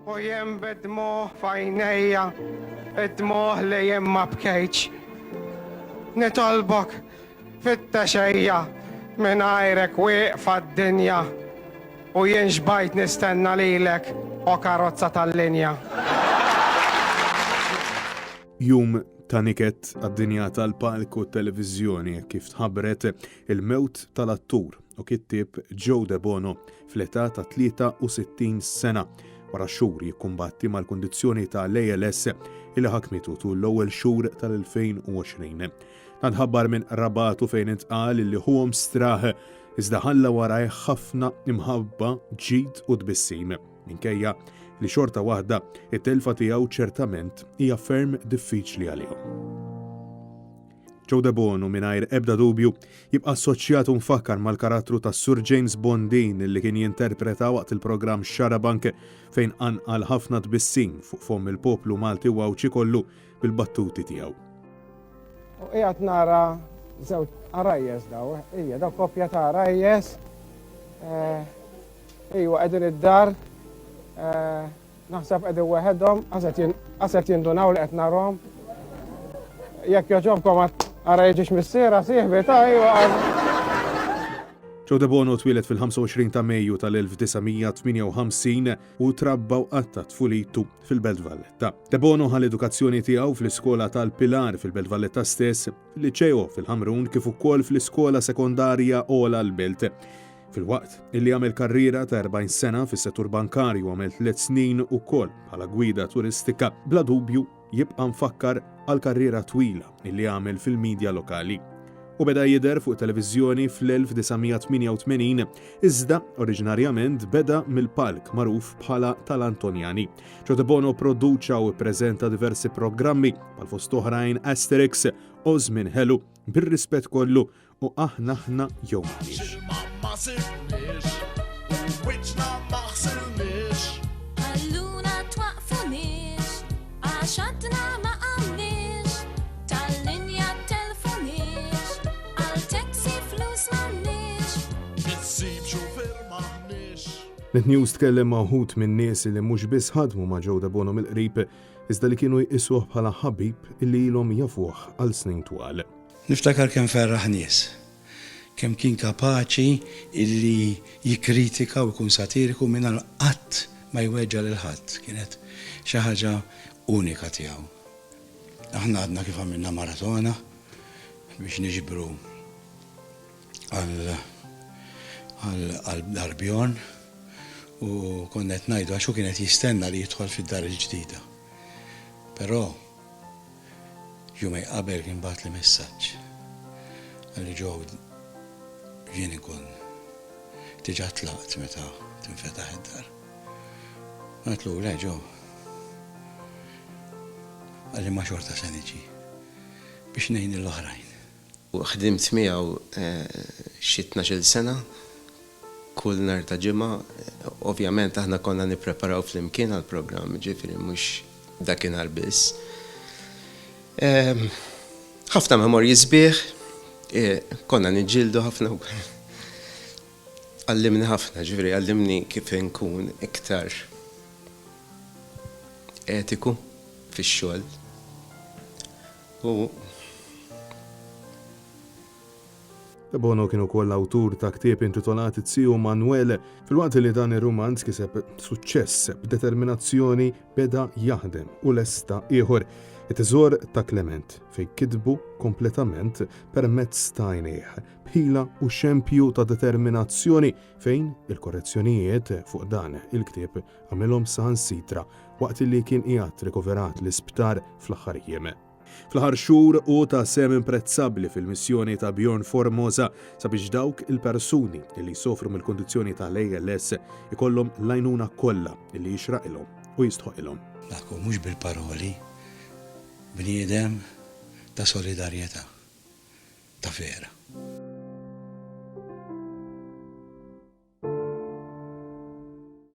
U jem bidmu fajnejja, id-dmuħ li jem ma bkejċ. Nitolbok fit-taxejja minn għajrek wieqfa d-dinja u jien xbajt nistenna lilek o karozza tal-linja. Jum ta' niket għad-dinja tal-palku televizjoni kif tħabbret il-mewt tal-attur u kittib Joe DeBono fl-età ta' 63 sena wara xhur jikkumbatti mal-kundizzjoni ta' ALS illi ħakmitu tul l-ewwel xhur tal-2020. Nħabbar minn rabatu fejn intqal li huwa mstraħ iżda ħalla waraj ħafna imħabba ġid u tbissim minkejja li xorta waħda it-telfa tiegħu ċertament hija ferm diffiċli għalihom. Joe DeBono mingħajr ebda dubju jibqa' assoċjat u mfakkar mal-karattru ta' Sur James Bondin li kien jinterpreta waqt il-programm Xarabank fejn anqal ħafna tbissim fuq fom il-poplu Malti u għawċi kollu bil-battuti tiegħu. U qiegħed nara żewġ arajjes daw koppja ta' arajjes. Ejwa qegħdin id-dar. Naħseb qegħdin waħedhom qaset jindunaw li qed narhom. Jekk joġobkom arajġiex missiera sieħbi ta' Joe DeBono twilet fil-25 ta' Mejju tal-1958 u trabba u qatta tfulitu fil-Belt Valletta. DeBono ħal edukazzjoni tiegħu fl-iskola tal-Pilar fil-Belt Valletta stess, liceo fil-Ħamrun kif ukoll fl-iskola sekondarja Ola l-Belt. Fil-waqt illi għamel karriera ta' 40 sena fis-settur bankarju għamel 3 snin ukoll bħala gwida turistika bla dubju jibqa' mfakkar għal karriera twila illi għamel fil-medja lokali. U beda jidher fuq televiżjoni fl-1988 iżda oriġinarjament beda mill-palk magħruf bħala tal-Antonjani. Joe DeBono produċa u ppreżenta diversi programmi bħal fost oħrajn Asterix, Ożmin Ħelu, Bir-rispett kollu u Aħna jew m'aħniex. Net News tkellem ma' wħud minn nies li mhux biss ħadmu ma' Joe DeBono mill-qrib iżda li kienu jqisuh bħala ħabib illi ilhom jafuh għal snin twal. Niftakar kemm ferraħ nies, kemm kien kapaċi illi jikkritika u jkun satiriku mingħajr qatt ma jweġġa' lil ħadd. Kienet xi ħaġa unika tiegħu. Aħna għadna kif għamilna maratona biex niġbru għal-Darbjon u konnet ngħidu għaxu kienet jistenna li jidħol fid-dar il-ġdida. Però jumej qabel kien bagħat li messaġġ għalli ġew jien ikun diġà tlaqt meta tinfetaħ id-dar. Għatlu le ġew għalli ma xorta se niġi biex ngħin l-oħrajn. U ħdimt miegħu xi 12 sena kull nhar ta' ġimgħa, ovvjament aħna konna nippreparaw flimkien għall-programm, ġifieri mhux dakinhar biss. Ħafna memorji sbieħ, konna niġġieldu ħafna wkoll. Għallimni ħafna, ġifieri għallimni kif inkun iktar etiku fix-xogħol. DeBono kien ukoll awtur ta' ktieb intitolat Zio Manuele fil-waqt li dan ir-rumanz kiseb suċċess b'determinazzjoni beda jaħdem u lesta ieħor it-teżor ta' Clement fejn kitbu kompletament permezz ta' għajnejh bħila u xempju ta' determinazzjoni fejn il-korrezzjonijiet fuq dan il-ktieb għamilhom saħansitra waqt li kien qiegħed rikoverat l-isptar fl-aħħar jiem. Fl-ħar xhur u ta' sem imprezzabbli fil-missjoni ta' Bjorn Formosa sabiex dawk il-persuni li jsofru mill-kondizzjoni ta' ALS ikollhom l-għajnuna kollha li jixraqilhom u jistħoqilhom. Dak mhux bil-paroli, bniedem ta' solidarjetà ta' vera.